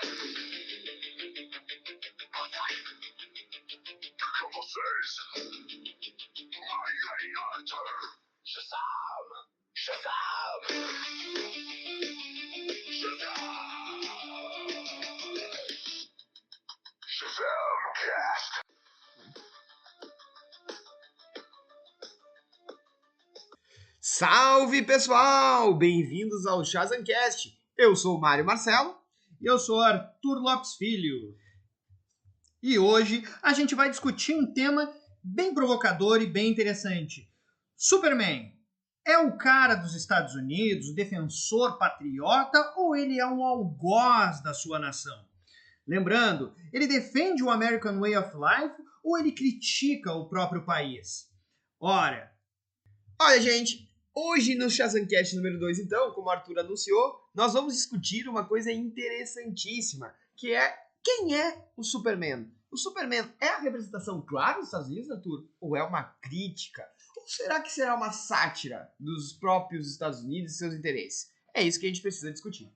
Com vocês, Arthur. Shazam! Shazam! Shazamcast! Salve, pessoal! Bem-vindos ao Shazamcast. Eu sou o Mário Marcelo. E eu sou Arthur Lopes Filho. E hoje a gente vai discutir um tema bem provocador e bem interessante. Superman é o cara dos Estados Unidos, o defensor patriota, ou ele é um algoz da sua nação? Lembrando, ele defende o American Way of Life ou ele critica o próprio país? Olha, gente, hoje no Shazamcast número 2, então, como o Arthur anunciou, nós vamos discutir uma coisa interessantíssima, que é quem é o Superman? O Superman é a representação clara dos Estados Unidos, Arthur? Ou é uma crítica? Ou será que será uma sátira dos próprios Estados Unidos e seus interesses? É isso que a gente precisa discutir.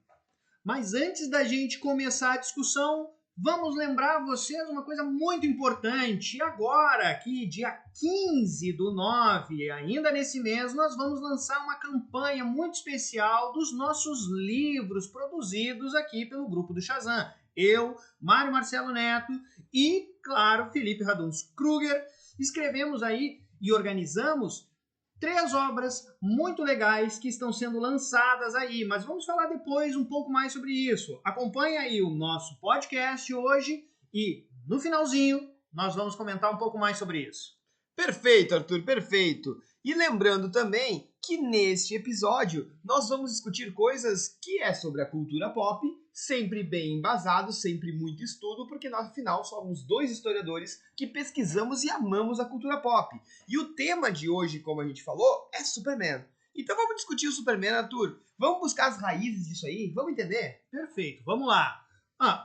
Mas antes da gente começar a discussão, vamos lembrar vocês uma coisa muito importante. Agora, aqui, dia 15/9, ainda nesse mês, nós vamos lançar uma campanha muito especial dos nossos livros produzidos aqui pelo grupo do Shazam. Eu, Mário Marcelo Neto e, claro, Felipe Raduns Kruger, escrevemos aí e organizamos 3 obras muito legais que estão sendo lançadas aí, mas vamos falar depois um pouco mais sobre isso. Acompanha aí o nosso podcast hoje e no finalzinho nós vamos comentar um pouco mais sobre isso. Perfeito, Arthur, perfeito. E lembrando também que neste episódio nós vamos discutir coisas que é sobre a cultura pop, sempre bem embasado, sempre muito estudo, porque nós, afinal, somos 2 historiadores que pesquisamos e amamos a cultura pop. E o tema de hoje, como a gente falou, é Superman. Então vamos discutir o Superman, Arthur. Vamos buscar as raízes disso aí? Vamos entender? Perfeito, vamos lá.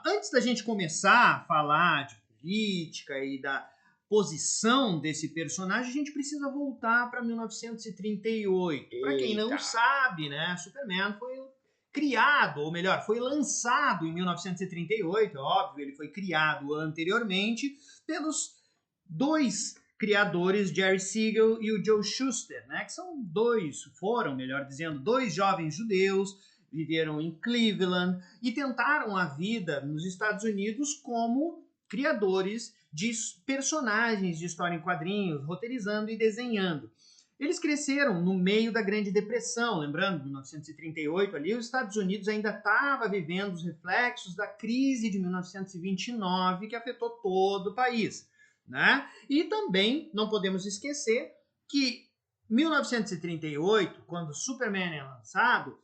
Antes da gente começar a falar de política e da posição desse personagem, a gente precisa voltar para 1938. Para quem não sabe, né, Superman foi criado, ou melhor, foi lançado em 1938, óbvio, ele foi criado anteriormente pelos 2 criadores, Jerry Siegel e o Joe Shuster, né, que foram, melhor dizendo, 2 jovens judeus, viveram em Cleveland e tentaram a vida nos Estados Unidos como criadores de personagens de história em quadrinhos, roteirizando e desenhando. Eles cresceram no meio da Grande Depressão, lembrando, 1938 ali, os Estados Unidos ainda estava vivendo os reflexos da crise de 1929 que afetou todo o país, né? E também não podemos esquecer que 1938, quando Superman é lançado,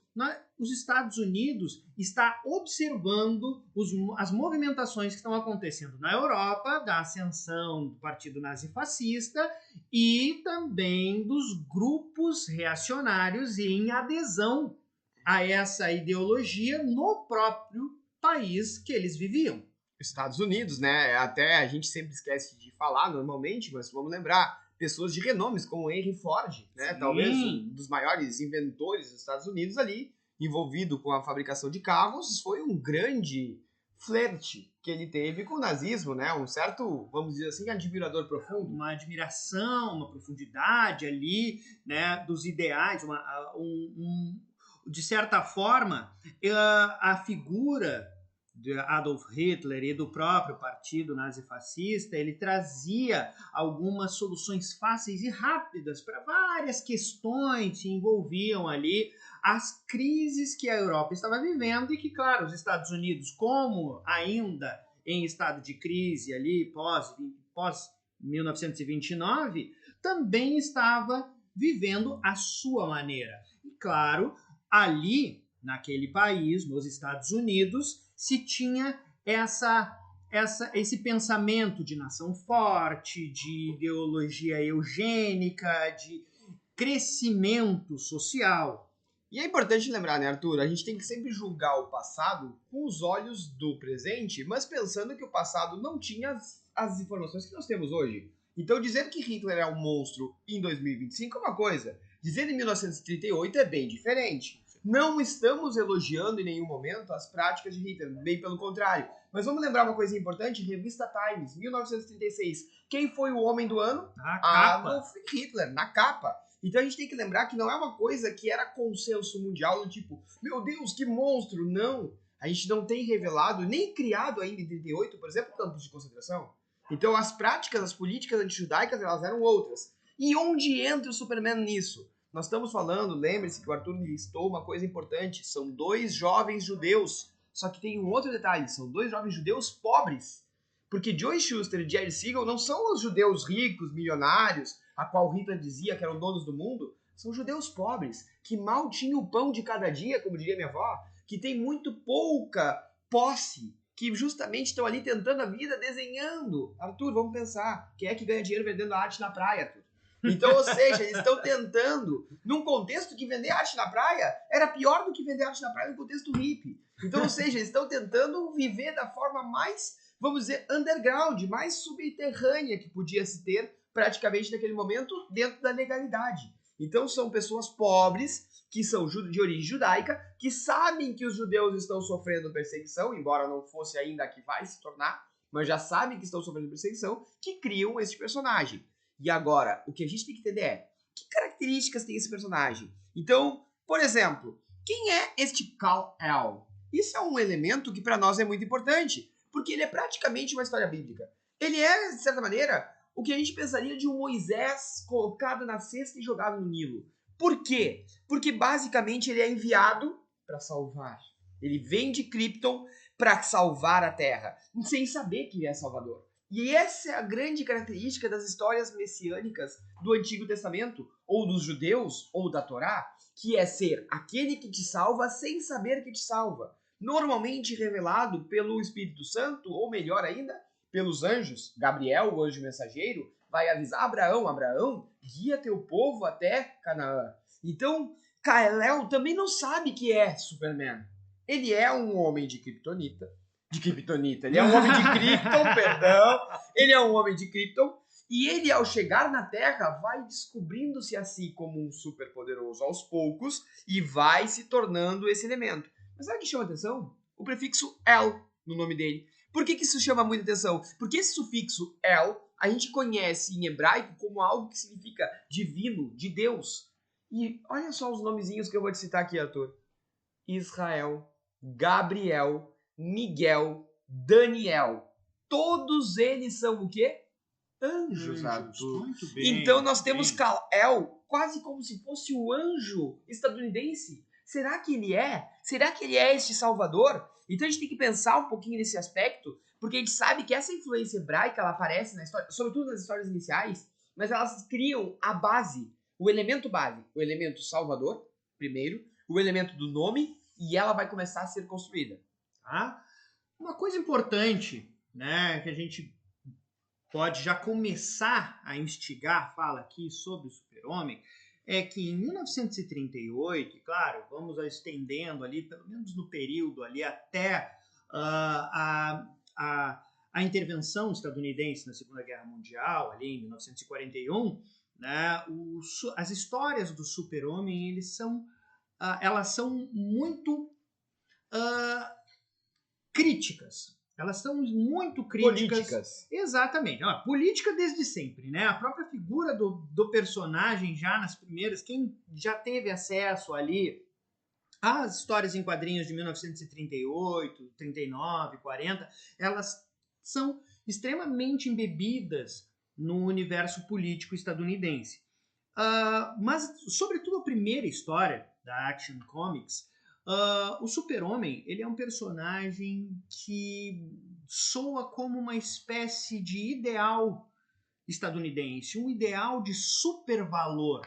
os Estados Unidos está observando as movimentações que estão acontecendo na Europa, da ascensão do Partido Nazifascista e também dos grupos reacionários em adesão a essa ideologia no próprio país que eles viviam. Estados Unidos, né? Até a gente sempre esquece de falar normalmente, mas vamos lembrar, pessoas de renomes como Henry Ford, né? Sim. Talvez um dos maiores inventores dos Estados Unidos ali, envolvido com a fabricação de carros, foi um grande flerte que ele teve com o nazismo, né? Um certo, vamos dizer assim, admirador profundo. Uma admiração, uma profundidade ali, né, dos ideais, de certa forma, a figura de Adolf Hitler e do próprio partido nazifascista, ele trazia algumas soluções fáceis e rápidas para várias questões que se envolviam ali, as crises que a Europa estava vivendo e que, claro, os Estados Unidos, como ainda em estado de crise ali pós 1929, também estava vivendo a sua maneira. E, claro, ali, naquele país, nos Estados Unidos, se tinha esse pensamento de nação forte, de ideologia eugênica, de crescimento social. E é importante lembrar, né, Arthur? A gente tem que sempre julgar o passado com os olhos do presente, mas pensando que o passado não tinha as informações que nós temos hoje. Então, dizer que Hitler é um monstro em 2025 é uma coisa. Dizer em 1938 é bem diferente. Não estamos elogiando em nenhum momento as práticas de Hitler, bem pelo contrário. Mas vamos lembrar uma coisa importante, revista Times, 1936. Quem foi o homem do ano? A capa. Adolf Hitler, na capa. Então a gente tem que lembrar que não é uma coisa que era consenso mundial, do tipo, meu Deus, que monstro! Não! A gente não tem revelado, nem criado ainda em 38, por exemplo, campos de concentração. Então as práticas, as políticas antijudaicas, elas eram outras. E onde entra o Superman nisso? Nós estamos falando, lembre-se que o Arthur listou uma coisa importante, são 2 jovens judeus. Só que tem um outro detalhe, são 2 jovens judeus pobres. Porque Joe Shuster e Jerry Siegel não são os judeus ricos, milionários, a qual Hitler dizia que eram donos do mundo. São judeus pobres, que mal tinham o pão de cada dia, como diria minha avó, que tem muito pouca posse, que justamente estão ali tentando a vida, desenhando. Arthur, vamos pensar, quem é que ganha dinheiro vendendo arte na praia, Arthur? Então, ou seja, eles estão tentando, num contexto que vender arte na praia era pior do que vender arte na praia no contexto hippie. Então, ou seja, eles estão tentando viver da forma mais, vamos dizer, underground, mais subterrânea que podia se ter praticamente naquele momento dentro da legalidade. Então, são pessoas pobres, que são de origem judaica, que sabem que os judeus estão sofrendo perseguição, embora não fosse ainda a que vai se tornar, mas já sabem que estão sofrendo perseguição, que criam esse personagem. E agora, o que a gente tem que entender é, que características tem esse personagem? Então, por exemplo, quem é este Kal-El? Isso é um elemento que para nós é muito importante, porque ele é praticamente uma história bíblica. Ele é, de certa maneira, o que a gente pensaria de um Moisés colocado na cesta e jogado no Nilo. Por quê? Porque basicamente ele é enviado para salvar. Ele vem de Krypton para salvar a Terra, sem saber que ele é Salvador. E essa é a grande característica das histórias messiânicas do Antigo Testamento, ou dos judeus, ou da Torá, que é ser aquele que te salva sem saber que te salva. Normalmente revelado pelo Espírito Santo, ou melhor ainda, pelos anjos. Gabriel, o anjo mensageiro, vai avisar Abraão, Abraão, guia teu povo até Canaã. Então, Kal-El também não sabe que é Superman. Ele é um homem de Kryptonita. Ele é um homem de Krypton, perdão. Ele é um homem de Krypton. E ele, ao chegar na Terra, vai descobrindo-se a si como um superpoderoso aos poucos e vai se tornando esse elemento. Mas sabe o que chama atenção? O prefixo El no nome dele. Por que isso chama muita atenção? Porque esse sufixo El a gente conhece em hebraico como algo que significa divino, de Deus. E olha só os nomezinhos que eu vou te citar aqui, Arthur. Israel, Gabriel, Miguel, Daniel. Todos eles são o quê? Anjos, Arthur. Muito bem. Então nós temos Kal-El quase como se fosse o anjo estadunidense. Será que ele é? Será que ele é este salvador? Então a gente tem que pensar um pouquinho nesse aspecto, porque a gente sabe que essa influência hebraica, ela aparece na história, sobretudo nas histórias iniciais, mas elas criam a base, o elemento base, o elemento salvador, primeiro, o elemento do nome, e ela vai começar a ser construída. Tá? Uma coisa importante, né, que a gente pode já começar a instigar a fala aqui sobre o Super-Homem, é que em 1938, e claro, vamos estendendo ali, pelo menos no período ali até a intervenção estadunidense na Segunda Guerra Mundial, ali em 1941, né, as histórias do Super-Homem, elas são muito críticas. Elas são muito críticas. Políticas. Exatamente. Política desde sempre, né? A própria figura do personagem já nas primeiras, quem já teve acesso ali às histórias em quadrinhos de 1938, 39, 40, elas são extremamente embebidas no universo político estadunidense. Mas, sobretudo, a primeira história da Action Comics, o Super-Homem, ele é um personagem que soa como uma espécie de ideal estadunidense, um ideal de supervalor,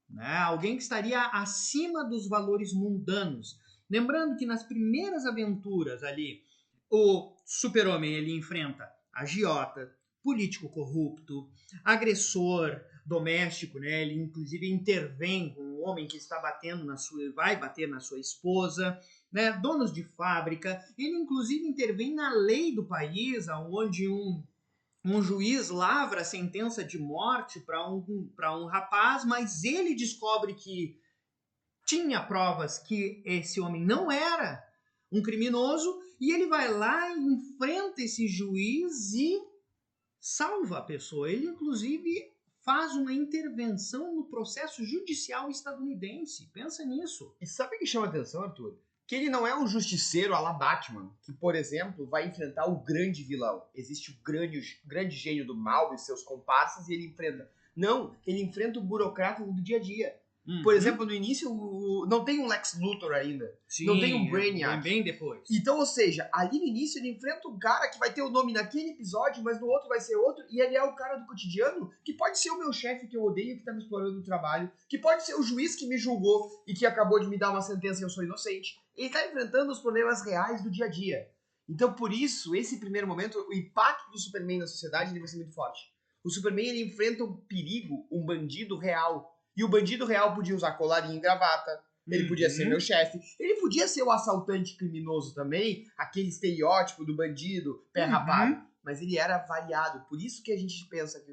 né? Alguém que estaria acima dos valores mundanos. Lembrando que nas primeiras aventuras ali, o Super-Homem ele enfrenta agiota, político corrupto, agressor doméstico, né? Ele inclusive intervém com um homem que está vai bater na sua esposa, né? Donos de fábrica. Ele inclusive intervém na lei do país, onde um juiz lavra a sentença de morte para um rapaz, mas ele descobre que tinha provas que esse homem não era um criminoso, e ele vai lá e enfrenta esse juiz e salva a pessoa. Ele, inclusive, faz uma intervenção no processo judicial estadunidense. Pensa nisso. E sabe o que chama atenção, Arthur? Que ele não é um justiceiro à la Batman, que, por exemplo, vai enfrentar o grande vilão. Existe o grande gênio do mal e seus comparsas e ele enfrenta. Não, ele enfrenta o burocrata do dia a dia. Por exemplo, no início, não tem um Lex Luthor ainda. Sim, não tem um Brainiac. bem depois. Então, ou seja, ali no início ele enfrenta um cara que vai ter o nome naquele episódio, mas no outro vai ser outro, e ele é o cara do cotidiano, que pode ser o meu chefe que eu odeio, que tá me explorando no trabalho, que pode ser o juiz que me julgou e que acabou de me dar uma sentença e eu sou inocente. Ele tá enfrentando os problemas reais do dia a dia. Então, por isso, esse primeiro momento, o impacto do Superman na sociedade ele vai ser muito forte. O Superman ele enfrenta um perigo, um bandido real. E o bandido real podia usar colarinho e gravata. Ele podia ser meu chefe. Ele podia ser o assaltante criminoso também, aquele estereótipo do bandido, pé rapado. Mas ele era variado. Por isso que a gente pensa que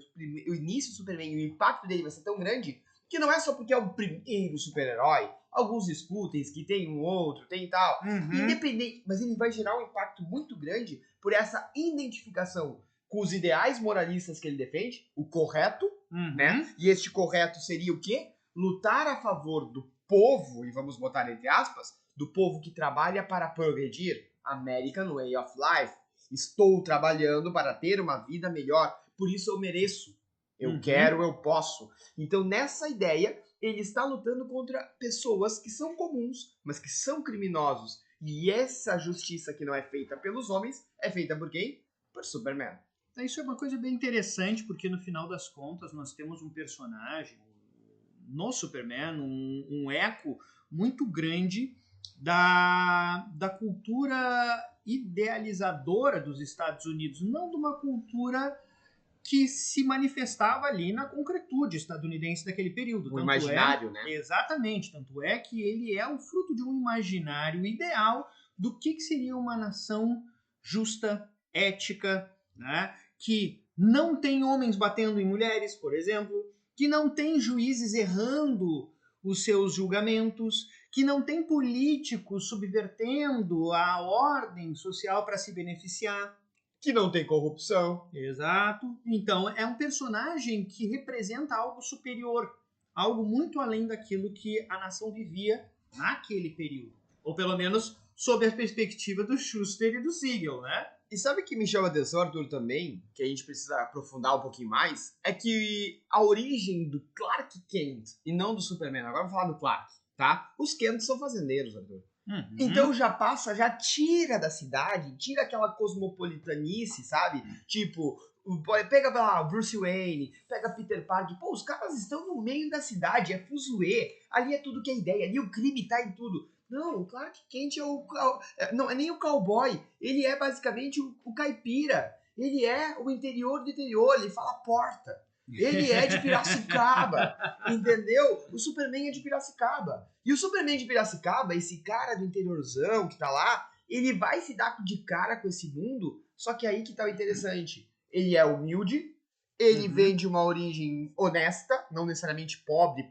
o início do Superman, o impacto dele vai ser tão grande, que não é só porque é o primeiro super-herói. Alguns discutem que tem um outro, tem e tal. Independente, mas ele vai gerar um impacto muito grande por essa identificação com os ideais moralistas que ele defende, o correto, né? E este correto seria o quê? Lutar a favor do povo, e vamos botar entre aspas, do povo que trabalha para progredir. American Way of Life. Estou trabalhando para ter uma vida melhor, por isso eu mereço. Eu quero, eu posso. Então, nessa ideia, ele está lutando contra pessoas que são comuns, mas que são criminosos. E essa justiça que não é feita pelos homens, é feita por quem? Por Superman. Isso é uma coisa bem interessante, porque no final das contas nós temos um personagem no Superman, um eco muito grande da cultura idealizadora dos Estados Unidos, não de uma cultura que se manifestava ali na concretude estadunidense daquele período. O imaginário, né? Exatamente, tanto é que ele é o fruto de um imaginário ideal do que seria uma nação justa, ética, né? Que não tem homens batendo em mulheres, por exemplo, que não tem juízes errando os seus julgamentos, que não tem políticos subvertendo a ordem social para se beneficiar. Que não tem corrupção. Exato. Então, é um personagem que representa algo superior, algo muito além daquilo que a nação vivia naquele período. Ou pelo menos sob a perspectiva do Shuster e do Siegel, né? E sabe o que me chama a atenção, Arthur, também, que a gente precisa aprofundar um pouquinho mais, é que a origem do Clark Kent e não do Superman, agora vou falar do Clark, tá? Os Kent são fazendeiros, Arthur. Então já tira da cidade, tira aquela cosmopolitanice, sabe? Tipo, pega lá Bruce Wayne, pega Peter Parker, pô, os caras estão no meio da cidade, é fuzuê, ali é tudo que é ideia, ali o crime tá em tudo. Não, o Clark Kent não é nem o cowboy, ele é basicamente o caipira, ele é o interior do interior, ele fala porta. Ele é de Piracicaba, entendeu? O Superman é de Piracicaba. E o Superman de Piracicaba, esse cara do interiorzão que tá lá, ele vai se dar de cara com esse mundo, só que aí que tá o interessante. Ele é humilde, ele vem de uma origem honesta, não necessariamente pobre,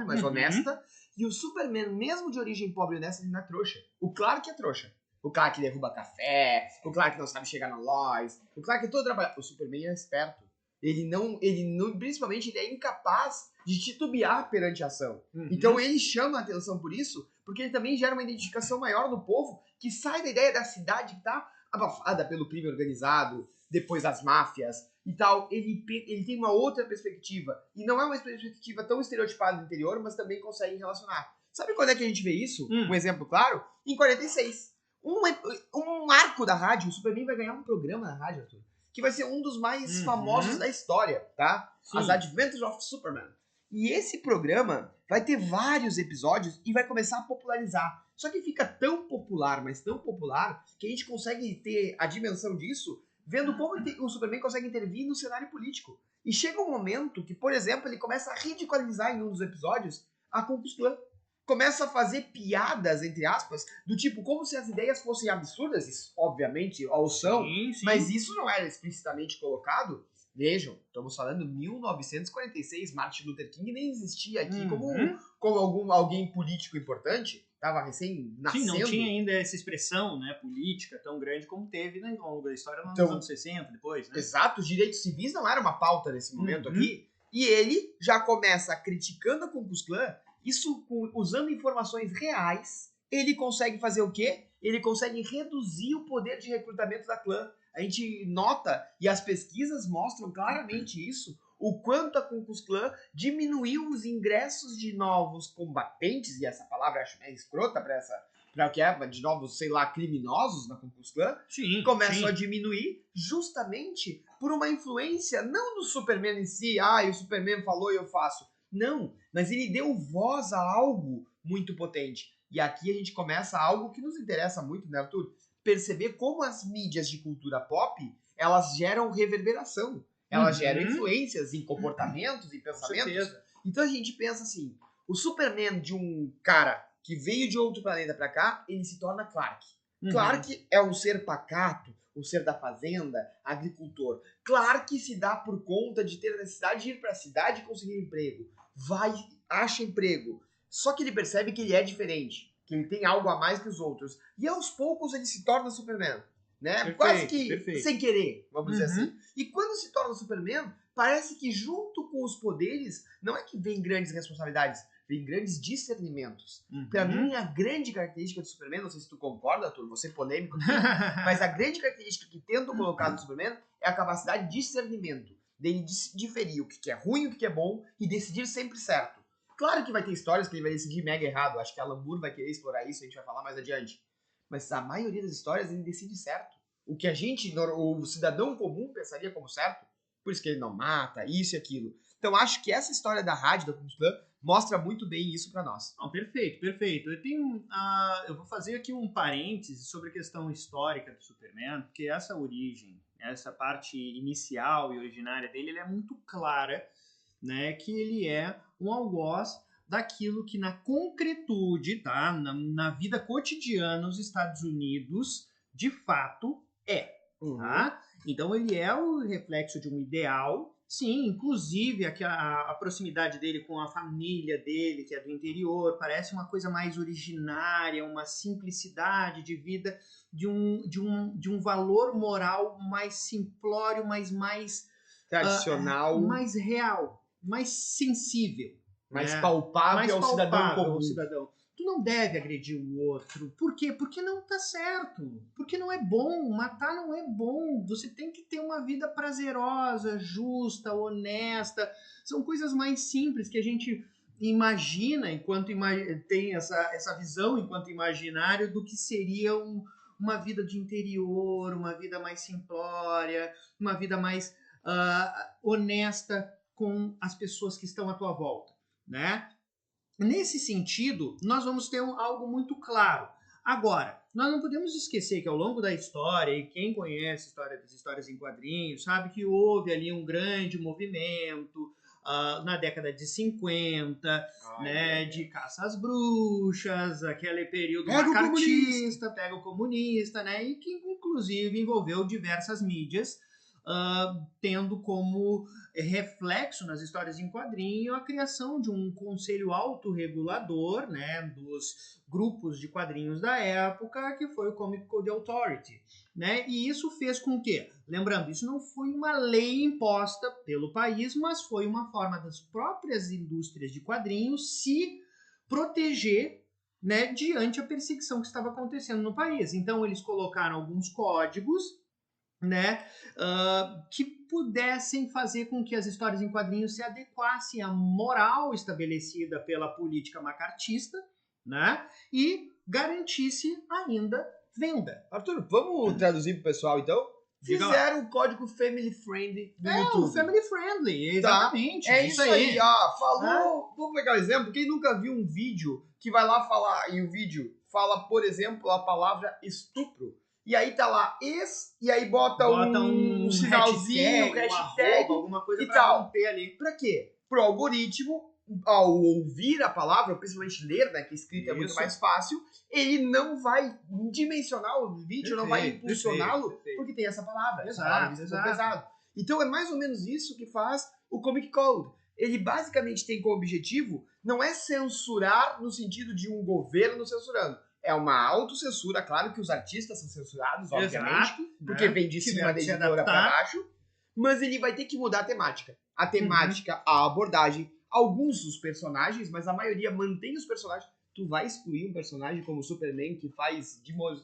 mas honesta. E o Superman, mesmo de origem pobre e honesta, ele não é trouxa. O Clark é trouxa. O Clark derruba café, o Clark não sabe chegar na Lois, o Clark é todo trabalhado. O Superman é esperto. Ele não, principalmente, ele é incapaz de titubear perante a ação. Então ele chama a atenção por isso, porque ele também gera uma identificação maior no povo, que sai da ideia da cidade que tá abafada pelo crime organizado, depois das máfias e tal. Ele tem uma outra perspectiva, e não é uma perspectiva tão estereotipada do interior, mas também consegue relacionar. Sabe quando é que a gente vê isso? Um exemplo claro? Em 46. Um arco da rádio, o Superman vai ganhar um programa na rádio, Arthur, que vai ser um dos mais famosos da história, tá? Sim. As Adventures of Superman. E esse programa vai ter vários episódios e vai começar a popularizar. Só que fica tão popular, mas tão popular, que a gente consegue ter a dimensão disso vendo como o Superman consegue intervir no cenário político. E chega um momento que, por exemplo, ele começa a ridicularizar em um dos episódios a Ku Klux Klan. Começa a fazer piadas, entre aspas, do tipo, como se as ideias fossem absurdas, isso, obviamente, ou são, sim. Mas isso não era explicitamente colocado, Vejam, estamos falando de 1946, Martin Luther King nem existia aqui Uhum. como alguém político importante, estava recém Sim, nascendo. não tinha ainda essa expressão, né, política tão grande como teve, né, ao longo da história nos Então, anos 60, depois, né? Exato, os direitos civis não era uma pauta nesse momento Uhum. aqui. E ele já começa criticando a Ku Klux Klan, isso usando informações reais, ele consegue fazer o quê? Ele consegue reduzir o poder de recrutamento da clã. A gente nota, e as pesquisas mostram claramente isso, o quanto a Ku Klux Klan diminuiu os ingressos de novos combatentes, e essa palavra eu acho meio escrota para o que é, de novos, sei lá, criminosos na Ku Klux Klan, Sim, começam sim. a diminuir justamente por uma influência, não do Superman em si, o Superman falou e eu faço. Não, mas ele deu voz a algo muito potente. E aqui a gente começa algo que nos interessa muito, né, Arthur? Perceber como as mídias de cultura pop, elas geram reverberação. Elas geram influências em comportamentos e Com pensamentos. certeza. Então a gente pensa assim, o Superman de um cara que veio de outro planeta pra cá, ele se torna Clark. Uhum. Clark é um ser pacato, um ser da fazenda, agricultor. Clark se dá por conta de ter a necessidade de ir para a cidade e conseguir emprego. Vai, acha emprego. Só que ele percebe que ele é diferente, que ele tem algo a mais que os outros. E aos poucos ele se torna Superman. Né? Perfeito, Quase que perfeito. sem querer, vamos dizer Uhum. assim. E quando se torna Superman, parece que junto com os poderes, não é que vem grandes responsabilidades, vem grandes discernimentos. Uhum. Pra mim, a grande característica do Superman, não sei se tu concorda, Arthur, você é polêmico aqui, mas a grande característica que tentam colocar no Superman é a capacidade de discernimento, dele diferir o que é ruim, o que é bom e decidir sempre certo. Claro que vai ter histórias que ele vai decidir mega errado, acho que a Alan Moore vai querer explorar isso, a gente vai falar mais adiante. Mas a maioria das histórias ele decide certo. O que a gente, o cidadão comum, pensaria como certo, por isso que ele não mata, isso e aquilo. Então acho que essa história da rádio, da Ku Klux Klan, mostra muito bem isso pra nós. Não, perfeito, perfeito. Eu vou fazer aqui um parêntese sobre a questão histórica do Superman, porque essa origem, essa parte inicial e originária dele, ele é muito clara, né, que ele é um algoz daquilo que na concretude, tá, na vida cotidiana nos Estados Unidos, de fato é, tá? Então ele é o reflexo de um ideal. Sim, inclusive a proximidade dele com a família dele, que é do interior, parece uma coisa mais originária, uma simplicidade de vida, de um valor moral mais simplório, mas mais tradicional, mais real, mais sensível, mais né? palpável mais ao cidadão palpável comum. ao cidadão. Tu não deve agredir o outro. Por quê? Porque não tá certo. Porque não é bom. Matar não é bom. Você tem que ter uma vida prazerosa, justa, honesta. São coisas mais simples que a gente imagina enquanto tem essa visão enquanto imaginário do que seria uma vida de interior, uma vida mais simplória, uma vida mais honesta com as pessoas que estão à tua volta, né? Nesse sentido, nós vamos ter algo muito claro. Agora, nós não podemos esquecer que ao longo da história, e quem conhece a história das histórias em quadrinhos, sabe que houve ali um grande movimento na década de 50, né, de caça às bruxas, aquele período macartista, pega o comunista, né, e que inclusive envolveu diversas mídias, tendo como reflexo nas histórias em quadrinho a criação de um conselho autorregulador, né, dos grupos de quadrinhos da época, que foi o Comic Code Authority, né, e isso fez com que, lembrando, isso não foi uma lei imposta pelo país, mas foi uma forma das próprias indústrias de quadrinhos se proteger, né, diante a perseguição que estava acontecendo no país. Então eles colocaram alguns códigos, né, que pudessem fazer com que as histórias em quadrinhos se adequassem à moral estabelecida pela política macartista, né, e garantisse ainda venda. Arthur, vamos traduzir pro pessoal então? Fizeram o código Family Friendly do YouTube. O Family Friendly, exatamente. Tá. É isso aí, falou. Vamos pegar um exemplo. Quem nunca viu um vídeo que vai lá falar, e o vídeo fala, por exemplo, a palavra estupro. E aí tá lá, e aí bota um sinalzinho, hashtag, alguma coisa e pra tal. romper ali. Pra quê? Pro algoritmo, ao ouvir a palavra, principalmente ler, né, que escrita é muito mais fácil, ele não vai dimensionar o vídeo, não vai impulsioná-lo, porque tem essa palavra. Exato. Pesado. Então é mais ou menos isso que faz o Comic Code. Ele basicamente tem como objetivo não é censurar no sentido de um governo censurando. É uma autocensura, claro que os artistas são censurados, obviamente, Exato, porque né? vem de cima Tiveram da que se editora para adaptar. baixo, mas ele vai ter que mudar a temática. A temática, a abordagem, alguns dos personagens, mas a maioria mantém os personagens. Tu vai excluir um personagem como o Superman que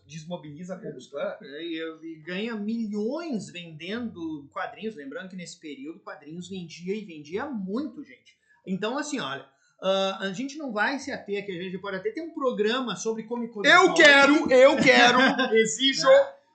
desmobiliza a combustão? E ganha milhões vendendo quadrinhos. Lembrando que nesse período quadrinhos vendia muito, gente. Então, assim, olha, a gente não vai se ater aqui, a gente pode até ter um programa sobre Comic Code. Eu quero, exijo.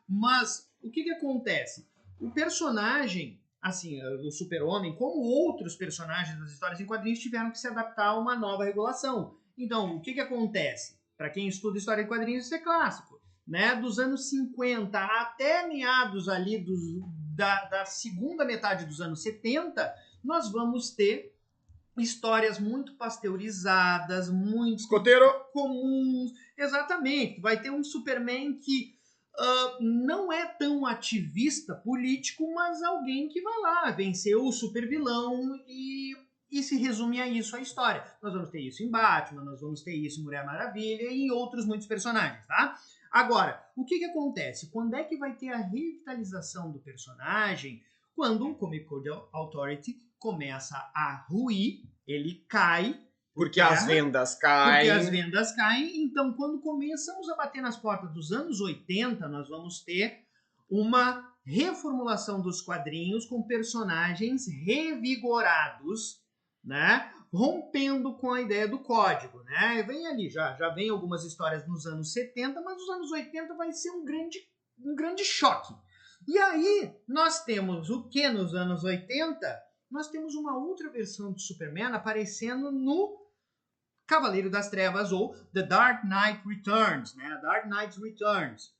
Mas o que acontece? O personagem, assim, o Super-Homem, como outros personagens das histórias em quadrinhos, tiveram que se adaptar a uma nova regulação. Então, o que acontece? Para quem estuda história em quadrinhos, isso é clássico, né? Dos anos 50 até meados ali da segunda metade dos anos 70, nós vamos ter histórias muito pasteurizadas, muito Escoteiro. comuns. Exatamente. Vai ter um Superman que não é tão ativista político, mas alguém que vai lá, venceu o supervilão e se resume a isso a história. Nós vamos ter isso em Batman, nós vamos ter isso em Mulher Maravilha e em outros muitos personagens, tá? Agora, o que acontece? Quando é que vai ter a revitalização do personagem? Quando o Comic Code Authority começa a ruir, ele cai. Porque as vendas caem. Porque as vendas caem. Então, quando começamos a bater nas portas dos anos 80, nós vamos ter uma reformulação dos quadrinhos com personagens revigorados, né? Rompendo com a ideia do código, né? Vem ali, já vem algumas histórias nos anos 70, mas nos anos 80 vai ser um grande choque. E aí, nós temos o que nos anos 80? Nós temos uma outra versão do Superman aparecendo no Cavaleiro das Trevas, ou The Dark Knight Returns, né? Dark Knight Returns,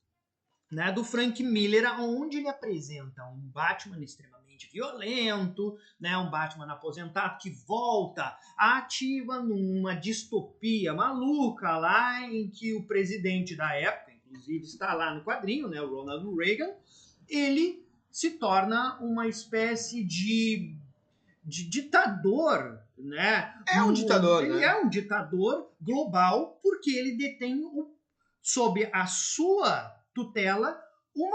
né? Do Frank Miller, onde ele apresenta um Batman extremamente violento, né? Um Batman aposentado que volta ativa numa distopia maluca lá, em que o presidente da época, inclusive está lá no quadrinho, né? O Ronald Reagan, ele se torna uma espécie de ditador, né? É um ditador, Ele né? é um ditador global porque ele detém sob a sua tutela o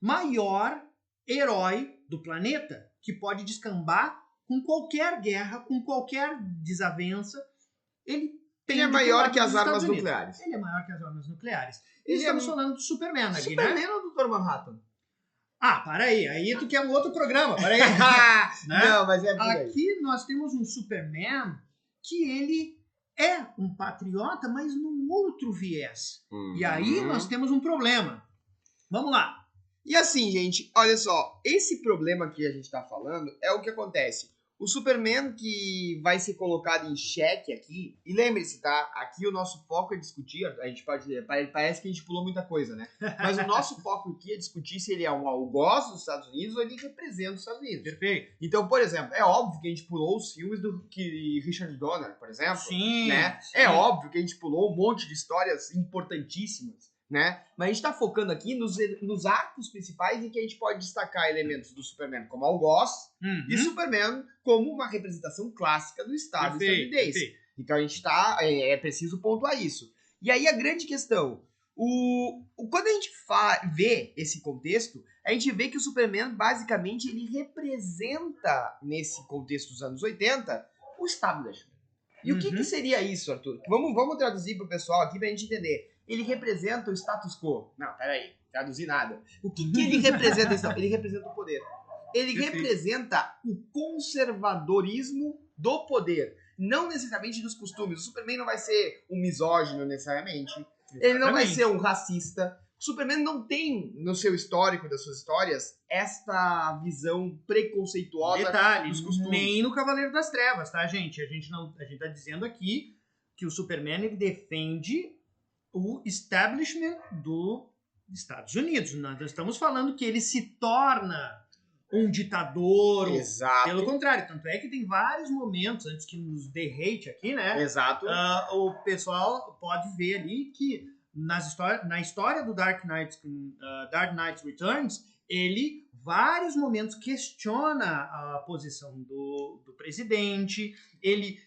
maior herói do planeta, que pode descambar com qualquer guerra, com qualquer desavença. Ele é maior que as armas nucleares. Ele é maior que as armas nucleares. Ele Estamos falando do Superman aqui, Superman né? ou Dr. Manhattan? Ah, para aí tu quer um outro programa, para aí. Né? Não, mas é por aí. Aqui nós temos um Superman que ele é um patriota, mas num outro viés. E aí nós temos um problema. Vamos lá. E assim, gente, olha só, esse problema que a gente tá falando é o que acontece. O Superman que vai ser colocado em xeque aqui, e lembre-se, tá? Aqui o nosso foco é discutir, a gente parece que a gente pulou muita coisa, né? Mas o nosso foco aqui é discutir se ele é um algoz dos Estados Unidos ou ele representa os Estados Unidos. Perfeito. Então, por exemplo, é óbvio que a gente pulou os filmes do Richard Donner, por exemplo. Sim. Né? Sim. É óbvio que a gente pulou um monte de histórias importantíssimas, né? Mas a gente tá focando aqui nos arcos principais em que a gente pode destacar elementos do Superman como algoz e Superman como uma representação clássica do Estado estadunidense. Perfeito. Então a gente tá... É preciso pontuar isso. E aí a grande questão... Quando a gente vê esse contexto, a gente vê que o Superman, basicamente, ele representa, nesse contexto dos anos 80, o establishment. E o que seria isso, Arthur? Vamos traduzir pro pessoal aqui pra gente entender. Ele representa o status quo. Não, peraí, traduzir nada. O que ele representa? Ele representa o poder. Ele representa o conservadorismo do poder. Não necessariamente dos costumes. O Superman não vai ser um misógino necessariamente. Exatamente. Ele não vai ser um racista. O Superman não tem, no seu histórico, das suas histórias, esta visão preconceituosa dos costumes. Nem no Cavaleiro das Trevas, tá, gente? A gente tá dizendo aqui que o Superman ele defende o establishment dos Estados Unidos. Nós estamos falando que ele se torna um ditador. Exato. Pelo contrário, tanto é que tem vários momentos, antes que nos dê hate aqui, né? Exato. O pessoal pode ver ali que na história do Dark Knight Returns, ele vários momentos questiona a posição do presidente, ele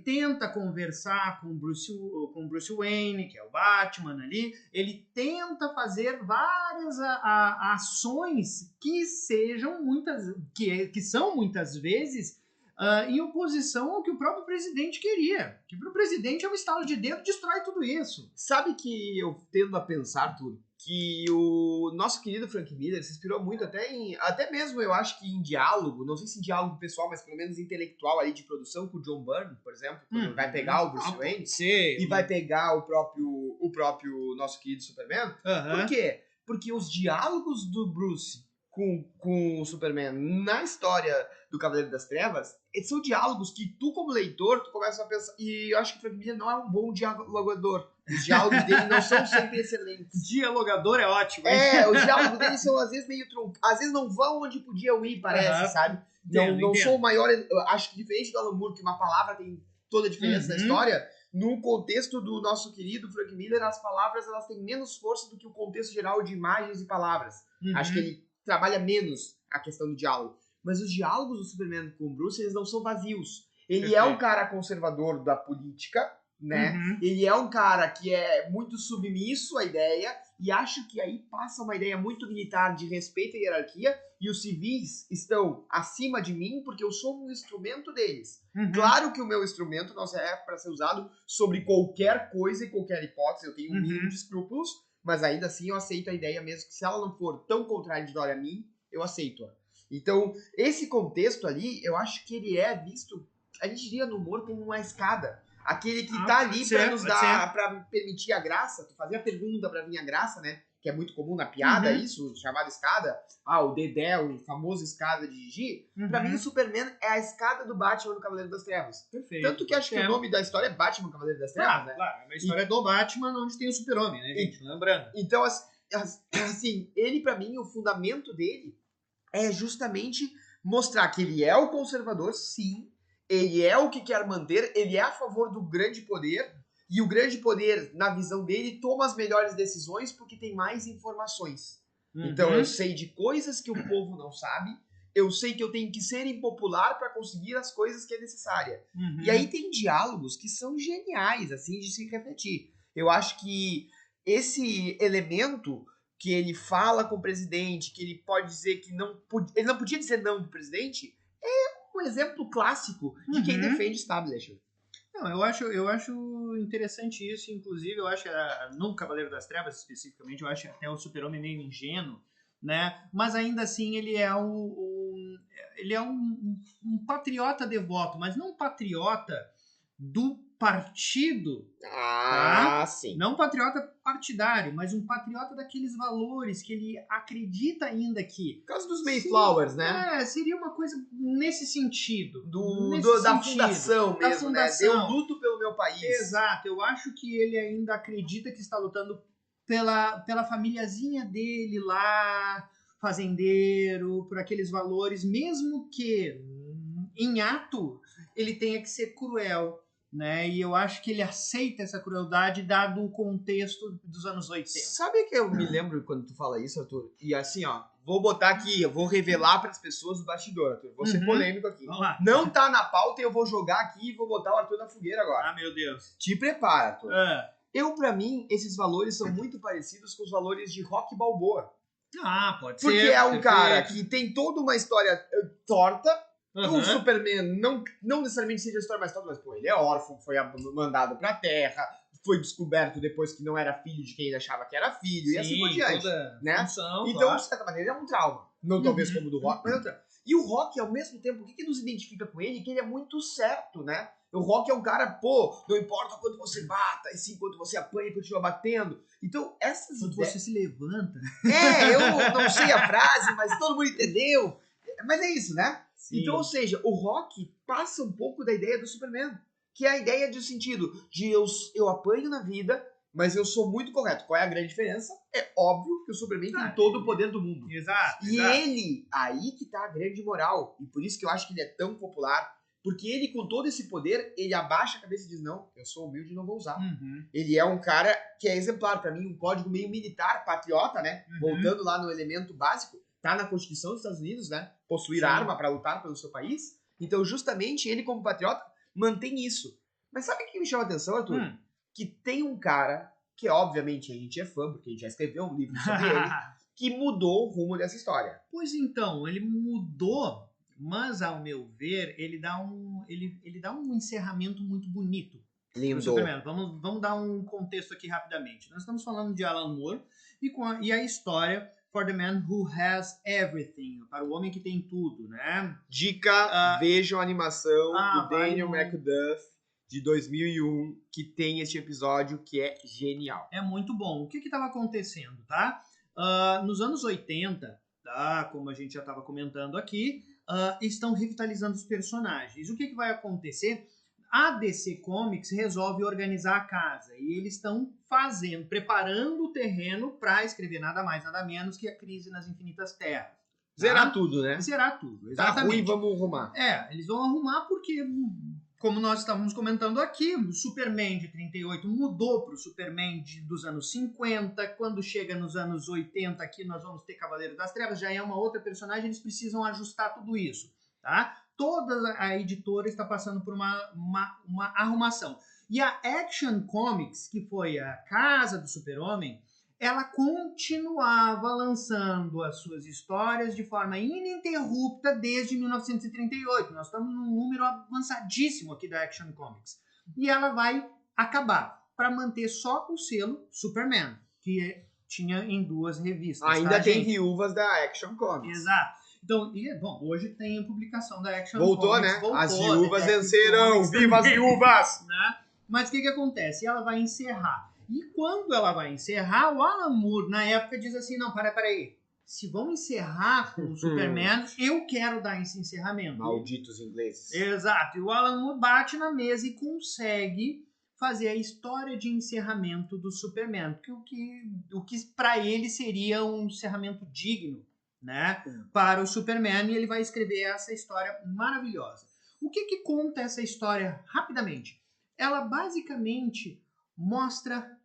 tenta conversar com o Bruce Wayne, que é o Batman ali, ele tenta fazer várias ações que são muitas vezes em oposição ao que o próprio presidente queria. Que para o presidente é um estalo de dedo, destrói tudo isso. Sabe que eu tendo a pensar, Arthur, que o nosso querido Frank Miller se inspirou muito até mesmo, eu acho que em diálogo, não sei se em diálogo pessoal, mas pelo menos intelectual ali de produção com o John Byrne, por exemplo, quando vai pegar o Bruce Wayne e vai pegar o próprio nosso querido Superman. Por quê? Porque os diálogos do Bruce com o Superman na história do Cavaleiro das Trevas, são diálogos que tu, como leitor, tu começa a pensar, e eu acho que o Frank Miller não é um bom dialogador. Os diálogos dele não são sempre excelentes. Dialogador é ótimo, hein? Os diálogos dele são às vezes meio truncados. Às vezes não vão onde podiam ir, parece, sabe? Não sou o maior... Eu acho que diferente do Alan Moore, que uma palavra tem toda a diferença na história, no contexto do nosso querido Frank Miller, as palavras elas têm menos força do que o contexto geral de imagens e palavras. Acho que ele trabalha menos a questão do diálogo. Mas os diálogos do Superman com o Bruce, eles não são vazios. Ele é um cara conservador da política, né? Ele é um cara que é muito submisso à ideia, e acho que aí passa uma ideia muito militar de respeito à hierarquia, e os civis estão acima de mim porque eu sou um instrumento deles. Claro que o meu instrumento não serve para ser usado sobre qualquer coisa e qualquer hipótese, eu tenho um mínimo de escrúpulos, mas ainda assim eu aceito a ideia, mesmo que se ela não for tão contraditória a mim, eu aceito-a. Então, esse contexto ali, eu acho que ele é visto, a gente diria no humor, como uma escada. Aquele que tá ali pra nos dar, pra permitir a graça, tu fazia a pergunta pra vir a graça, né? Que é muito comum na piada isso, chamada escada. O Dedé, o famoso escada de Gigi. Pra mim, o Superman é a escada do Batman no Cavaleiro das Trevas. Perfeito. Tanto que acho que o nome da história é Batman Cavaleiro das Trevas, né? Claro, é uma história do Batman onde tem o Super-Homem, né, gente? Lembrando. Então, assim, ele pra mim, o fundamento dele é justamente mostrar que ele é o conservador, sim, ele é o que quer manter, ele é a favor do grande poder, e o grande poder, na visão dele, toma as melhores decisões porque tem mais informações. Então eu sei de coisas que o povo não sabe, eu sei que eu tenho que ser impopular para conseguir as coisas que é necessária. E aí tem diálogos que são geniais, assim, de se refletir. Eu acho que esse elemento que ele fala com o presidente, que ele pode dizer que ele não podia dizer não pro presidente, é um exemplo clássico de quem defende establishment. Não, eu acho interessante isso, inclusive eu acho no Cavaleiro das Trevas especificamente, eu acho até o Super-Homem meio ingênuo, né? Mas ainda assim ele é um patriota devoto, mas não um patriota do partido, tá? Sim. Não um patriota partidário, mas um patriota daqueles valores que ele acredita ainda que... Por causa dos Mayflowers, né? Seria uma coisa nesse sentido. Da fundação mesmo, né? Eu luto pelo meu país. Exato, eu acho que ele ainda acredita que está lutando pela famíliazinha dele lá, fazendeiro, por aqueles valores, mesmo que em ato ele tenha que ser cruel, né? E eu acho que ele aceita essa crueldade dado o contexto dos anos 80. Sabe que eu me lembro quando tu fala isso, Arthur? E assim, ó, vou botar aqui, eu vou revelar para as pessoas o bastidor, Arthur. Vou ser polêmico aqui. Vamos lá. Não tá na pauta e eu vou jogar aqui e vou botar o Arthur na fogueira agora. Ah, meu Deus. Te prepara, Arthur. Pra mim, esses valores são muito parecidos com os valores de Rocky Balboa. Pode ser. Porque é um cara que tem toda uma história torta. O Superman não necessariamente seja a história mais torta, mas pô, ele é órfão, foi mandado pra Terra, foi descoberto depois que não era filho de quem ele achava que era filho, e assim por diante. Né? Então, claro. de certa maneira, é um trauma. Não talvez como o do Rock, mas é um trauma. E o Rock, ao mesmo tempo, o que nos identifica com ele? Que ele é muito certo, né? O Rock é um cara, não importa quanto você bata, e sim quanto você apanha e continua batendo. Então, essas quando ideias... você se levanta. Eu não sei a frase, mas todo mundo entendeu. Mas é isso, né? Sim. Então, ou seja, o Rock passa um pouco da ideia do Superman, que é a ideia do sentido de eu apanho na vida, mas eu sou muito correto. Qual é a grande diferença? É óbvio que o Superman tem todo o poder do mundo. Exato. E ele, aí que tá a grande moral. E por isso que eu acho que ele é tão popular. Porque ele, com todo esse poder, ele abaixa a cabeça e diz, não, eu sou humilde e não vou usar. Ele é um cara que é exemplar. Pra mim, um código meio militar, patriota, né? Voltando lá no elemento básico. tá na Constituição dos Estados Unidos, né? Possuir Sim. arma para lutar pelo seu país. Então, justamente, ele como patriota mantém isso. Mas sabe o que me chama a atenção, Arthur? Que tem um cara, que obviamente a gente é fã, porque a gente já escreveu um livro sobre ele, que mudou o rumo dessa história. Pois então, ele mudou, mas ao meu ver, ele dá um encerramento muito bonito. Lindo. Superman. Vamos dar um contexto aqui rapidamente. Nós estamos falando de Alan Moore e a história For the Man Who Has Everything, para o homem que tem tudo, né? Dica, vejam a animação do Daniel vai McDuff de 2001, que tem este episódio que é genial. É muito bom. O que estava acontecendo, tá? Nos anos 80, tá? Como a gente já estava comentando aqui, estão revitalizando os personagens. O que vai acontecer? A DC Comics resolve organizar a casa e eles estão preparando o terreno para escrever nada mais, nada menos que a Crise nas Infinitas Terras. Tá? Zerar tudo, né? Zerar tudo, Tá ruim, exatamente. vamos arrumar. Eles vão arrumar porque, como nós estávamos comentando aqui, o Superman de 38 mudou para o Superman dos anos 50. Quando chega nos anos 80 aqui, nós vamos ter Cavaleiro das Trevas, já é uma outra personagem, eles precisam ajustar tudo isso, tá? Toda a editora está passando por uma arrumação. E a Action Comics, que foi a casa do Super-Homem, ela continuava lançando as suas histórias de forma ininterrupta desde 1938. Nós estamos num número avançadíssimo aqui da Action Comics. E ela vai acabar para manter só o selo Superman, que tinha em 2 revistas. Ainda tá, tem gente? viúvas da Action Comics. Exato. Então, hoje tem a publicação da Action Voltou, Comics. né? Voltou, As viúvas Detective vencerão! Comics Viva as também, viúvas! né? Mas o que acontece? Ela vai encerrar. E quando ela vai encerrar, o Alan Moore, na época, diz assim, não, peraí. Se vão encerrar com o Superman, eu quero dar esse encerramento. Malditos ingleses. Exato. E o Alan Moore bate na mesa e consegue fazer a história de encerramento do Superman. O que para ele seria um encerramento digno, né? Para o Superman. E ele vai escrever essa história maravilhosa. O que conta essa história rapidamente? Ela basicamente mostra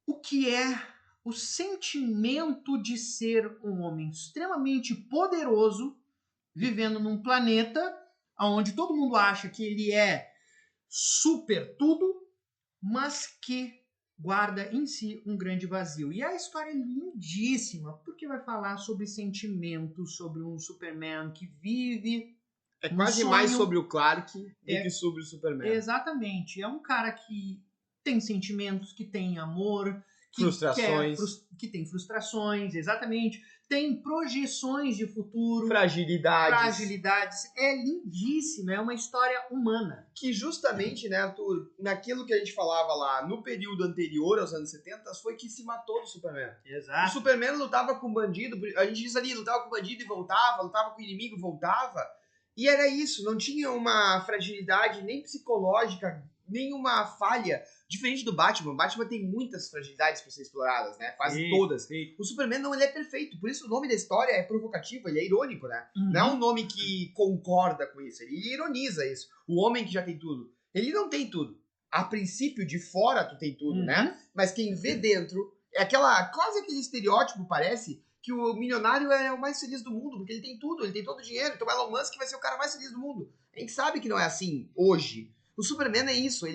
o que é o sentimento de ser um homem extremamente poderoso, vivendo num planeta onde todo mundo acha que ele é super tudo, mas que guarda em si um grande vazio. E a história é lindíssima, porque vai falar sobre sentimentos, sobre um Superman que vive... É quase sonho. mais sobre o Clark do que sobre o Superman. Exatamente. É um cara que tem sentimentos, que tem amor, que tem frustrações, exatamente. Tem projeções de futuro. Fragilidades. É lindíssima, é uma história humana. Que justamente, né, Arthur, naquilo que a gente falava lá no período anterior aos anos 70, foi que se matou do Superman. Exato. O Superman lutava com o bandido, a gente diz ali, lutava com o bandido e voltava, lutava com o inimigo e voltava. E era isso, não tinha uma fragilidade nem psicológica, nem uma falha. Diferente do Batman, o Batman tem muitas fragilidades para ser exploradas, né? Quase todas. O Superman não, ele é perfeito. Por isso o nome da história é provocativo, ele é irônico, né? Não é um nome que concorda com isso, ele ironiza isso. O homem que já tem tudo. Ele não tem tudo. A princípio, de fora tu tem tudo, né? Mas quem vê dentro, é quase aquele estereótipo, parece, que o milionário é o mais feliz do mundo, porque ele tem tudo, ele tem todo o dinheiro. Então o Elon Musk vai ser o cara mais feliz do mundo. A gente sabe que não é assim hoje. O Superman é isso,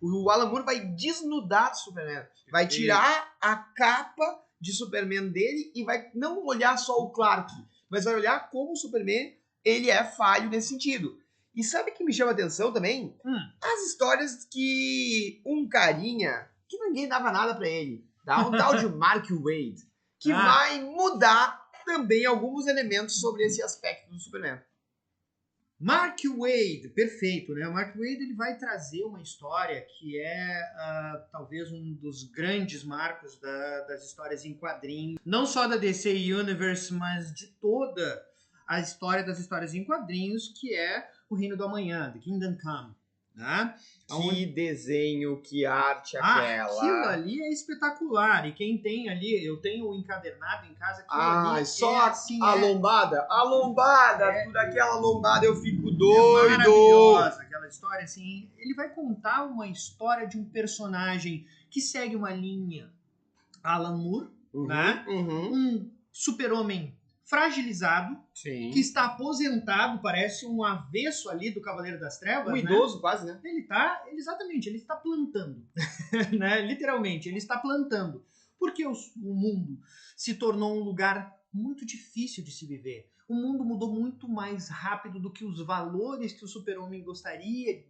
o Alan Moore vai desnudar o Superman, vai tirar a capa de Superman dele e vai não olhar só o Clark, mas vai olhar como o Superman ele é falho nesse sentido. E sabe o que me chama a atenção também? As histórias que um carinha, que ninguém dava nada pra ele, um tal de Mark Waid, que vai mudar também alguns elementos sobre esse aspecto do Superman. Mark Waid, perfeito, né? O Mark Waid ele vai trazer uma história que é talvez um dos grandes marcos das histórias em quadrinhos, não só da DC Universe, mas de toda a história das histórias em quadrinhos, que é o Reino do Amanhã, The Kingdom Come. Né? Que desenho, que arte aquela. Aquilo ali é espetacular. E quem tem ali, eu tenho o encadernado em casa. Ali só assim, a lombada. A lombada, por aquela lombada eu fico doido. Maravilhosa, aquela história assim. Ele vai contar uma história de um personagem que segue uma linha Alan Moore, né? Um super-homem fragilizado, Sim. que está aposentado, parece um avesso ali do Cavaleiro das Trevas, Um né? idoso quase, né? Exatamente, ele está plantando, né? Literalmente, ele está plantando. Porque o mundo se tornou um lugar muito difícil de se viver. O mundo mudou muito mais rápido do que os valores que o Super-Homem gostaria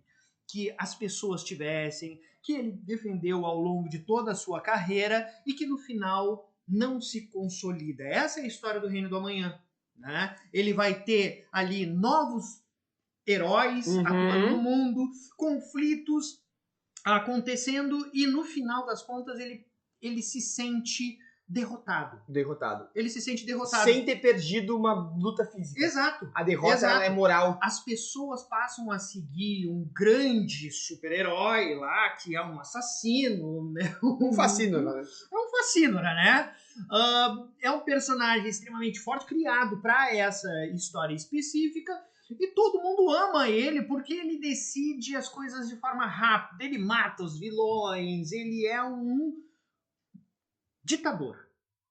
que as pessoas tivessem, que ele defendeu ao longo de toda a sua carreira e que no final não se consolida. Essa é a história do Reino do Amanhã, né? Ele vai ter ali novos heróis atuando no mundo, conflitos acontecendo e no final das contas ele se sente derrotado. Ele se sente derrotado. Sem ter perdido uma luta física. Exato. A derrota ela é moral. As pessoas passam a seguir um grande super-herói lá, que é um assassino, né? Um fascínora, né? É um fascínora, né? É um personagem extremamente forte, criado para essa história específica, e todo mundo ama ele porque ele decide as coisas de forma rápida, ele mata os vilões, ele é um ditador.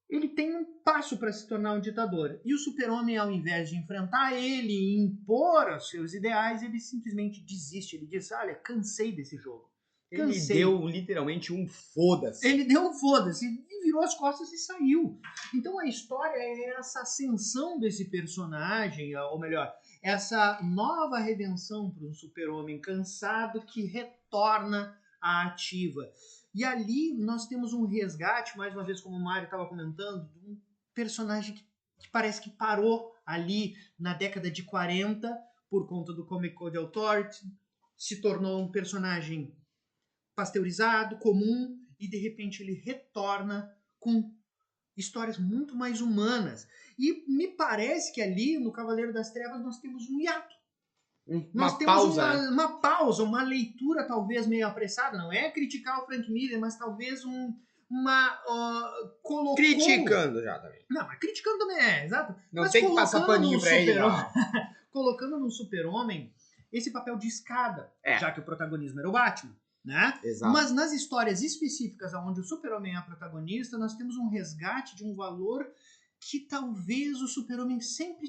Ele tem um passo para se tornar um ditador. E o Super-Homem, ao invés de enfrentar ele e impor os seus ideais, ele simplesmente desiste. Ele diz, olha, cansei desse jogo. Ele deu literalmente um foda-se. Ele deu um foda-se e virou as costas e saiu. Então a história é essa ascensão desse personagem, ou melhor, essa nova redenção para um Super-Homem cansado que retorna à ativa. E ali nós temos um resgate, mais uma vez como o Mário estava comentando, de um personagem que parece que parou ali na década de 40 por conta do Comic Code Authority, se tornou um personagem pasteurizado, comum, e de repente ele retorna com histórias muito mais humanas. E me parece que ali no Cavaleiro das Trevas nós temos um hiato. Nós temos uma pausa, uma leitura talvez meio apressada. Não é criticar o Frank Miller, mas talvez colocou... Criticando já também. Não, mas criticando também exato. Não mas tem que passar paninho pra ele. Colocando no Super-Homem esse papel de escada, É. já que o protagonismo era o Batman, né? Exato. Mas nas histórias específicas onde o Super-Homem é protagonista, nós temos um resgate de um valor que talvez o Super-Homem sempre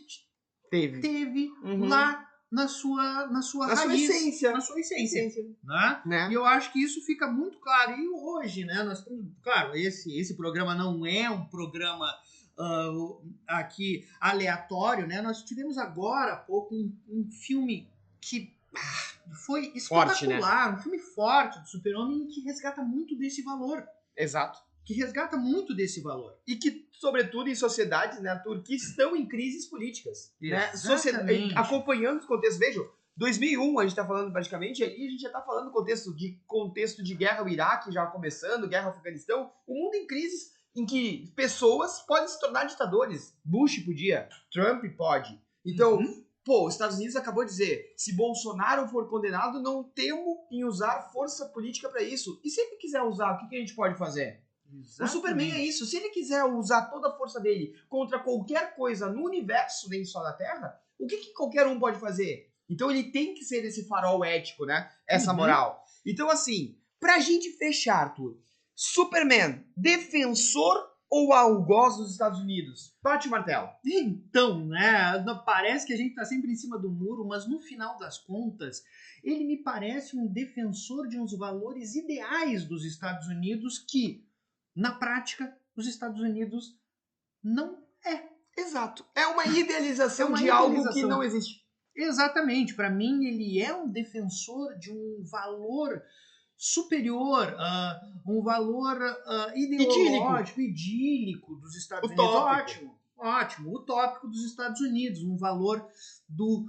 teve lá na sua raiz, essência. na sua essência. Né? E eu acho que isso fica muito claro. E hoje, né, nós temos, claro, esse programa não é um programa aqui aleatório, né? Nós tivemos agora há pouco um filme que foi espetacular, forte, né? Um filme forte do Super-Homem que resgata muito desse valor. Exato. Que resgata muito desse valor. E que, sobretudo em sociedades, né, Arthur, que estão em crises políticas. Né? Acompanhando os contextos. Vejam, 2001 a gente está falando praticamente, ali a gente já está falando contexto de guerra ao Iraque, já começando, guerra ao Afeganistão, o mundo em crises em que pessoas podem se tornar ditadores. Bush podia, Trump pode. Então, os Estados Unidos acabou de dizer, se Bolsonaro for condenado, não temo em usar força política para isso. E se ele quiser usar, o que a gente pode fazer? Exatamente. O Superman é isso. Se ele quiser usar toda a força dele contra qualquer coisa no universo, nem só da Terra, o que qualquer um pode fazer? Então ele tem que ser esse farol ético, né? Essa moral. Então, assim, pra gente fechar, Arthur, Superman, defensor ou algoz dos Estados Unidos? Bate o martelo. Então, né? Parece que a gente tá sempre em cima do muro, mas no final das contas, ele me parece um defensor de uns valores ideais dos Estados Unidos que, na prática, os Estados Unidos não é. Exato. É uma idealização de algo que não existe. Exatamente. Para mim, ele é um defensor de um valor superior, um valor ideológico, idílico dos Estados Unidos. Ótimo. Utópico dos Estados Unidos. Um valor do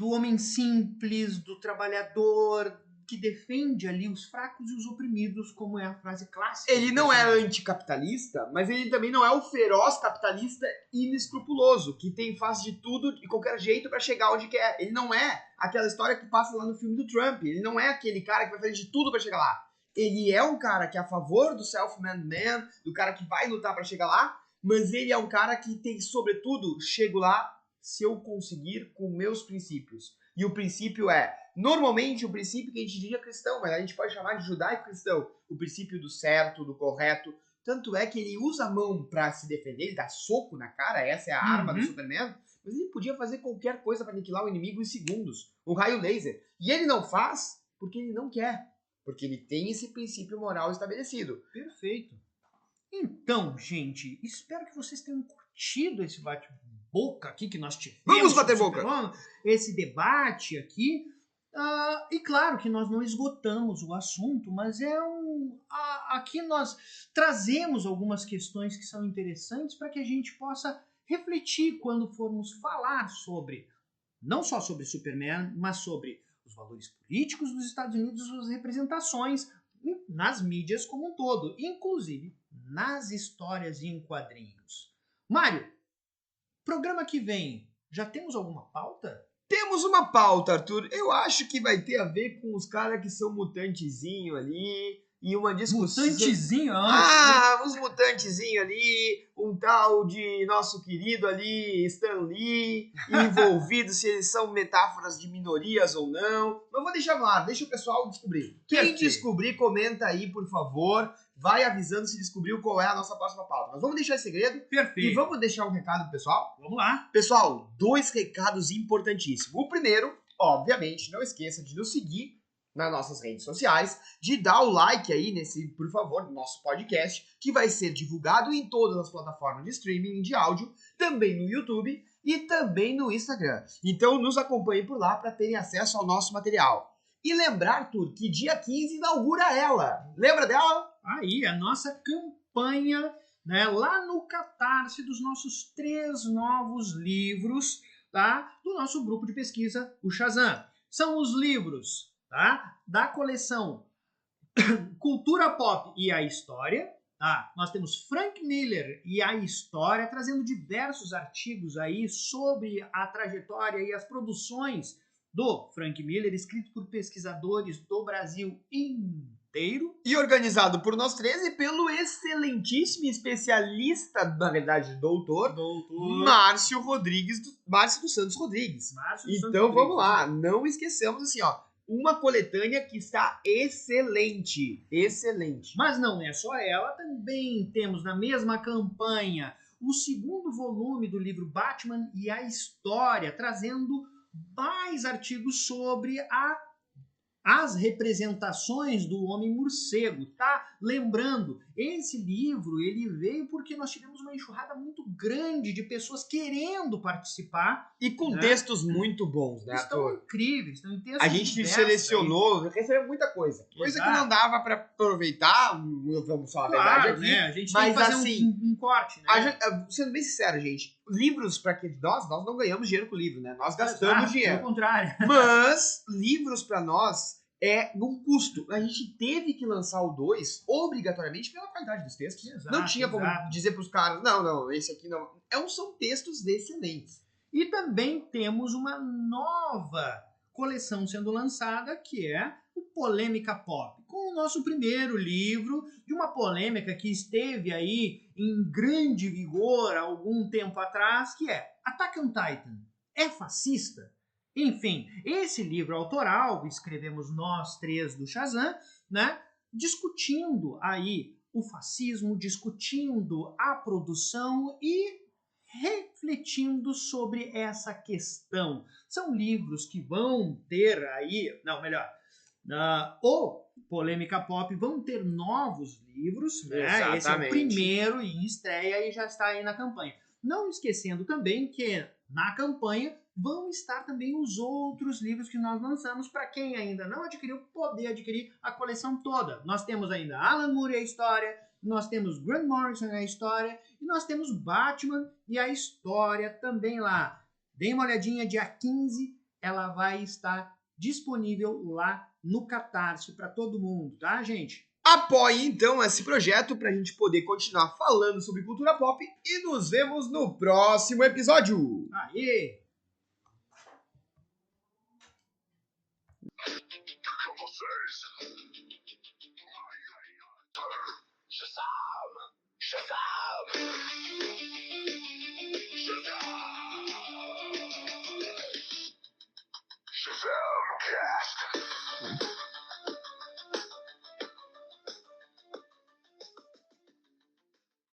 homem simples, do trabalhador, que defende ali os fracos e os oprimidos, como é a frase clássica. Ele não é anticapitalista, mas ele também não é o feroz capitalista inescrupuloso, que faz de tudo de qualquer jeito para chegar onde quer. Ele não é aquela história que passa lá no filme do Trump. Ele não é aquele cara que vai fazer de tudo para chegar lá. Ele é um cara que é a favor do self-made man, do cara que vai lutar para chegar lá, mas ele é um cara que tem, sobretudo, chego lá se eu conseguir com meus princípios. E o princípio normalmente o princípio que a gente diria cristão, mas a gente pode chamar de judaico-cristão, o princípio do certo, do correto, Tanto é que ele usa a mão pra se defender, ele dá soco na cara, essa é a arma do Uhum. Superman. Mas ele podia fazer qualquer coisa pra aniquilar o inimigo em segundos. Um raio laser. E ele não faz porque ele não quer. Porque ele tem esse princípio moral estabelecido. Perfeito. Então, gente, espero que vocês tenham curtido esse bate-boca aqui que nós tivemos. Vamos bater sobre o boca! Super-Homem, esse debate aqui. E claro que nós não esgotamos o assunto, mas aqui nós trazemos algumas questões que são interessantes para que a gente possa refletir quando formos falar sobre, não só sobre Superman, mas sobre os valores políticos dos Estados Unidos e suas representações nas mídias como um todo, inclusive nas histórias em quadrinhos. Mário, programa que vem, já temos alguma pauta? Temos uma pauta, Arthur. Eu acho que vai ter a ver com os caras que são mutantezinho ali. E uma discussão. Mutantezinho? Uns mutantezinho ali. Um tal de nosso querido ali, Stan Lee. Envolvido se eles são metáforas de minorias ou não. Mas vou deixar no ar, deixa o pessoal descobrir. Quem Perfeito. descobrir, comenta aí, por favor. Vai avisando se descobriu qual é a nossa próxima pauta. Mas vamos deixar esse segredo. Perfeito. E vamos deixar um recado pro pessoal? Vamos lá. Pessoal, 2 recados importantíssimos. O primeiro, obviamente, não esqueça de nos seguir nas nossas redes sociais, de dar o like aí nesse, por favor, no nosso podcast, que vai ser divulgado em todas as plataformas de streaming de áudio, também no YouTube e também no Instagram. Então nos acompanhe por lá para terem acesso ao nosso material. E lembrar, Arthur, que dia 15 inaugura ela. Lembra dela? Aí, a nossa campanha, né, lá no Catarse dos nossos 3 novos livros, tá? Do nosso grupo de pesquisa, o Shazam. São os livros, tá? Da coleção Cultura Pop e a História. Tá? Nós temos Frank Miller e a História, trazendo diversos artigos aí sobre a trajetória e as produções do Frank Miller, escrito por pesquisadores do Brasil inteiro. E organizado por nós 13 e pelo excelentíssimo especialista, na verdade, doutor Márcio dos Santos Rodrigues. Então vamos lá, não esqueçamos assim, ó, uma coletânea que está excelente, excelente. Mas não é só ela, também temos na mesma campanha o 2º volume do livro Batman e a História, trazendo mais artigos sobre as representações do Homem-Morcego, tá? Lembrando, esse livro, ele veio porque nós tivemos uma enxurrada muito grande de pessoas querendo participar. E com né? textos muito bons, né, Estão Arthur? incríveis, estão em textos A gente diversos selecionou, recebeu muita coisa. Coisa que Exato. não dava pra aproveitar, vamos falar a Claro, verdade aqui. né? A gente mas tem que fazer assim, um corte, né? Sendo bem sincero, gente, livros para que nós não ganhamos dinheiro com o livro, né? Nós gastamos dinheiro. Pelo contrário. Mas livros para nós é um custo. A gente teve que lançar o 2 obrigatoriamente pela qualidade dos textos. Exato, não tinha como exato. dizer pros caras, não, esse aqui não. São textos excelentes. E também temos uma nova coleção sendo lançada, que é o Polêmica Pop, com o nosso primeiro livro de uma polêmica que esteve aí em grande vigor há algum tempo atrás, que é Attack on Titan. É fascista? Enfim, esse livro autoral, escrevemos nós 3 do Shazam, né, discutindo aí o fascismo, discutindo a produção e refletindo sobre essa questão. São livros que vão ter aí, o Polêmica Pop vão ter novos livros, né? Exatamente. Esse é o primeiro em estreia e já está aí na campanha. Não esquecendo também que na campanha vão estar também os outros livros que nós lançamos para quem ainda não adquiriu, poder adquirir a coleção toda. Nós temos ainda Alan Moore e a História, nós temos Grant Morrison e a História, e nós temos Batman e a História também lá. Dê uma olhadinha, dia 15 ela vai estar disponível lá no Catarse para todo mundo, tá, gente? Apoie então esse projeto para a gente poder continuar falando sobre cultura pop e nos vemos no próximo episódio. Aê! Com vocês. Shazam! Shazam!